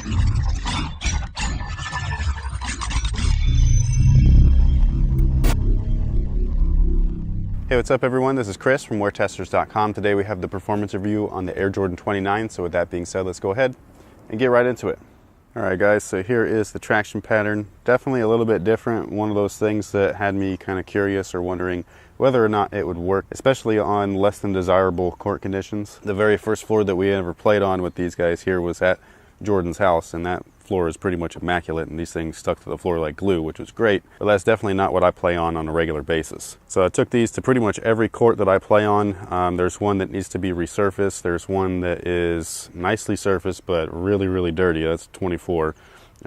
Hey, what's up everyone? This is Chris from WearTesters.com. Today we have the performance review on the Air Jordan 29. So with that being said, let's go ahead and get right into it. Alright guys, so here is the traction pattern. Definitely a little bit different. One of those things that had me kind of curious or wondering whether or not it would work, especially on less than desirable court conditions. The very first floor that we ever played on with these guys here was at Jordan's house, and that floor is pretty much immaculate, and these things stuck to the floor like glue, which was great, but that's definitely not what I play on a regular basis. So I took these to pretty much every court that I play on. There's one that needs to be resurfaced. There's one that is nicely surfaced but really dirty. That's 24.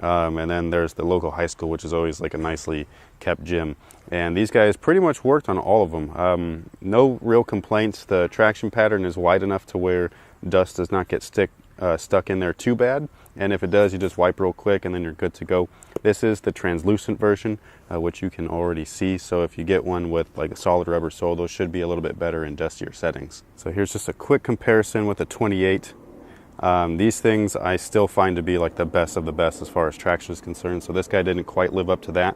And then there's the local high school, which is always like a nicely kept gym. And these guys pretty much worked on all of them. No real complaints. The traction pattern is wide enough to where dust does not get stuck in there too bad, and if it does, you just wipe real quick and then you're good to go. This is the translucent version, which you can already see, so if you get one with like a solid rubber sole, those should be a little bit better in dustier settings. So here's just a quick comparison with the 28. These things I still find to be like the best of the best as far as traction is concerned, so this guy didn't quite live up to that,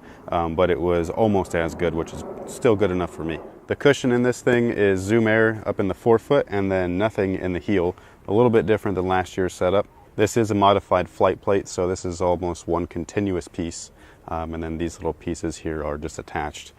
but it was almost as good, which is still good enough for me. The cushion in this thing is Zoom Air up in the forefoot and then nothing in the heel. A little bit different than last year's setup. This is a modified flight plate, so this is almost one continuous piece, and then these little pieces here are just attached,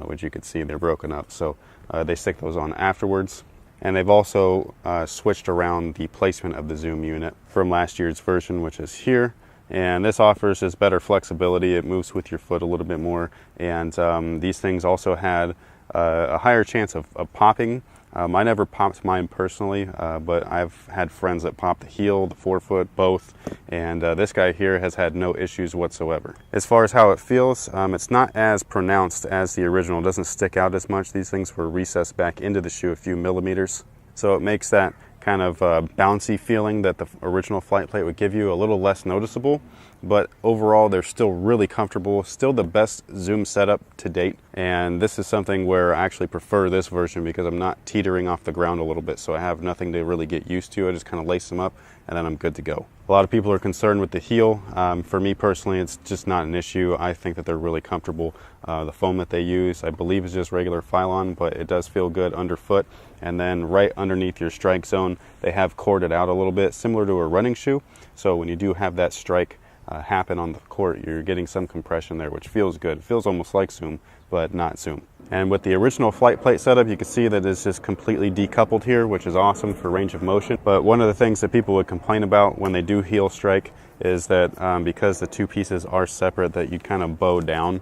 which you can see they're broken up, so they stick those on afterwards. And they've also switched around the placement of the zoom unit from last year's version, which is here, and this offers just better flexibility. It moves with your foot a little bit more, and these things also had a higher chance of popping. I never popped mine personally, but I've had friends that popped the heel, the forefoot, both, and this guy here has had no issues whatsoever. As far as how it feels, it's not as pronounced as the original. It doesn't stick out as much. These things were recessed back into the shoe a few millimeters, so it makes that kind of bouncy feeling that the original flight plate would give you a little less noticeable, but overall they're still really comfortable, still the best zoom setup to date. And this is something where I actually prefer this version because I'm not teetering off the ground a little bit, so I have nothing to really get used to. I just kind of lace them up and then I'm good to go. A lot of people are concerned with the heel. For me personally, it's just not an issue. I think that they're really comfortable. The foam that they use, I believe, is just regular Phylon, but it does feel good underfoot. And then right underneath your strike zone, they have corded out a little bit, similar to a running shoe. So when you do have that strike happen on the court, you're getting some compression there, which feels good. It feels almost like Zoom, but not Zoom. And with the original flight plate setup, you can see that it's just completely decoupled here, which is awesome for range of motion. But one of the things that people would complain about when they do heel strike is that because the two pieces are separate, that you kind of bow down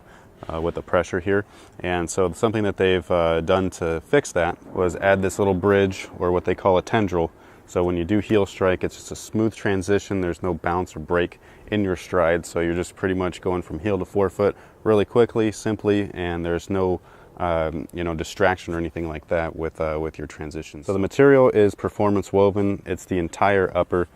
with the pressure here. And so something that they've done to fix that was add this little bridge, or what they call a tendril. So when you do heel strike, it's just a smooth transition. There's no bounce or break in your stride, so you're just pretty much going from heel to forefoot really quickly, simply, and there's no distraction or anything like that with your transitions. So the material is performance woven. It's the entire upper.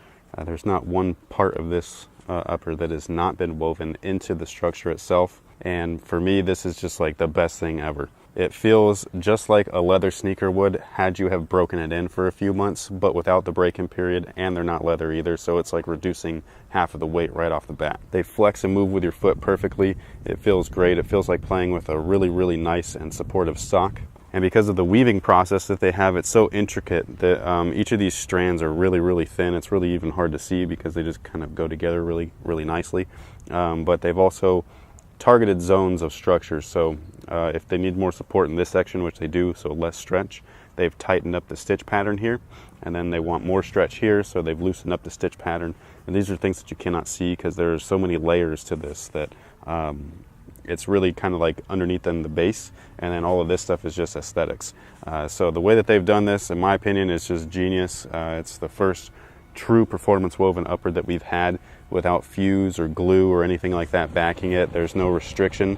There's not one part of this upper that has not been woven into the structure itself. And for me, this is just like the best thing ever. It feels just like a leather sneaker would had you have broken it in for a few months, but without the break-in period, and they're not leather either, so it's like reducing half of the weight right off the bat. They flex and move with your foot perfectly. It feels great. It feels like playing with a really nice and supportive sock. And because of the weaving process that they have, it's so intricate that each of these strands are really thin. It's really even hard to see because they just kind of go together really nicely. But they've also targeted zones of structure, so if they need more support in this section, which they do, so less stretch, they've tightened up the stitch pattern here, and then they want more stretch here, so they've loosened up the stitch pattern. And these are things that you cannot see because there's so many layers to this that it's really kind of like underneath in the base, and then all of this stuff is just aesthetics. So the way that they've done this, in my opinion, is just genius. It's the first true performance woven upper that we've had without fuse or glue or anything like that backing it. There's no restriction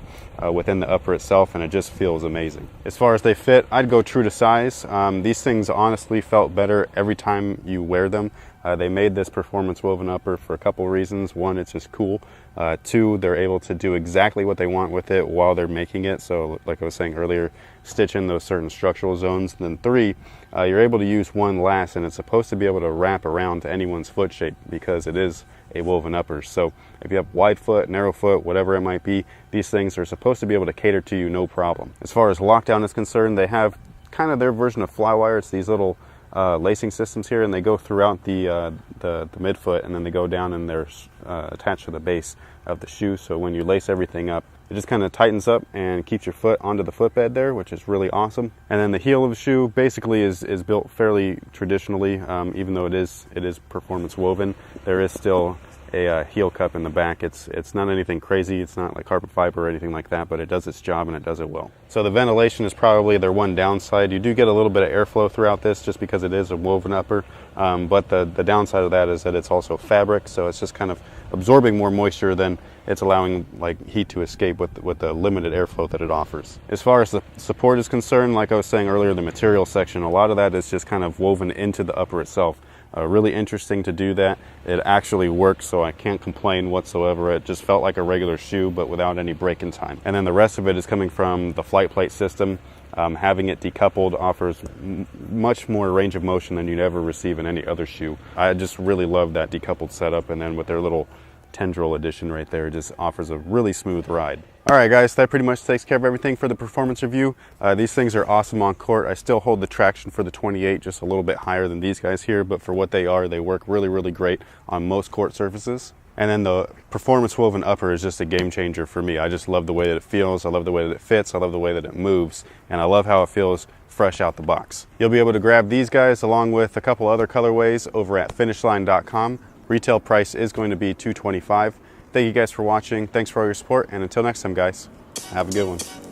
within the upper itself, and it just feels amazing. As far as they fit, I'd go true to size. These things honestly felt better every time you wear them. They made this performance woven upper for a couple reasons. One, it's just cool. Two, they're able to do exactly what they want with it while they're making it. So like I was saying earlier, stitch in those certain structural zones. And then three, you're able to use one last, and it's supposed to be able to wrap around to anyone's foot shape because it is a woven upper. So if you have wide foot, narrow foot, whatever it might be, these things are supposed to be able to cater to you no problem. As far as lockdown is concerned, they have kind of their version of Flywire. It's these little lacing systems here, and they go throughout the midfoot, and then they go down and they're attached to the base of the shoe. So when you lace everything up, it just kind of tightens up and keeps your foot onto the footbed there, which is really awesome. And then the heel of the shoe basically is built fairly traditionally, even though it is performance woven. There is still a heel cup in the back. It's not anything crazy. It's not like carbon fiber or anything like that, but it does its job and it does it well. So the ventilation is probably their one downside. You do get a little bit of airflow throughout this just because it is a woven upper, but the downside of that is that it's also fabric, so it's just kind of absorbing more moisture than it's allowing like heat to escape with the limited airflow that it offers. As far as the support is concerned, like I was saying earlier, the material section, a lot of that is just kind of woven into the upper itself. Really interesting to do that. It actually works, so I can't complain whatsoever. It just felt like a regular shoe, but without any break-in time. And then the rest of it is coming from the flight plate system. Having it decoupled offers much more range of motion than you'd ever receive in any other shoe. I just really love that decoupled setup, and then with their little tendril addition right there, it just offers a really smooth ride. All right guys, that pretty much takes care of everything for the performance review. These things are awesome on court. I still hold the traction for the 28 just a little bit higher than these guys here, but for what they are, they work really, really great on most court surfaces. And then the performance woven upper is just a game changer for me. I just love the way that it feels. I love the way that it fits. I love the way that it moves. And I love how it feels fresh out the box. You'll be able to grab these guys along with a couple other colorways over at finishline.com. Retail price is going to be $225. Thank you guys for watching. Thanks for all your support. And until next time, guys, have a good one.